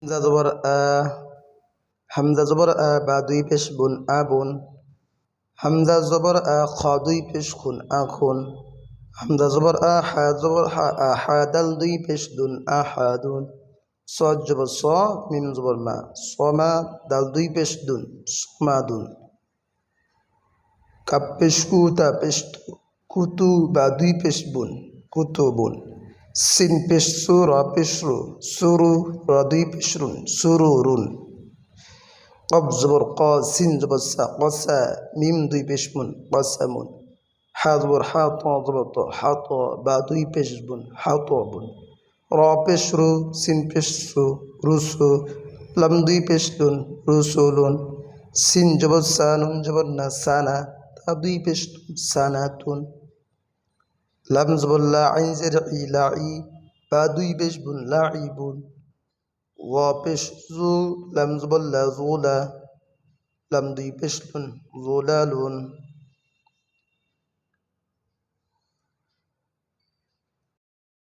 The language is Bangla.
হামজা জবর হামজা জবর বা দুই পেশ বুন আবুন। হামজা জবর খ দুই পেশ খুন আখুন। হামজা জবর হা জবর হা দাল দুই পেশ দুন আহাদুন। সদ জবর স মিম জবর মা সমা দাল দুই পেশ দুন সমাদুন। কাপ পেশ কু তা পেশ কুতু বা দুই পেশ বুন কুতুবুন। সিন পেশ সু র পেশ রু সুরু র দুই পেশ রুন সুরুরুন। কব জবর ক সিন জবর সা কসা মিম দুই পেশ মুন কসামুন। হা জবর হা ত জবর ত হা ত বা দুই পেশ বুন হাতবুন। র পেশ রু সিন পেশ সু রুসু লাম দুই পেশ লুন রুসুলুন। সিন জবর সা নুন জবর না সানা তা দুই পেশ সানাতুন। লাম জবর লা আইন জের ই লাই বা দুই পেশ বুন লাইবুন। ওয়া পেশ জু লাম জবর লা জুলা লাম দুই পেশ লুন জুলালুন।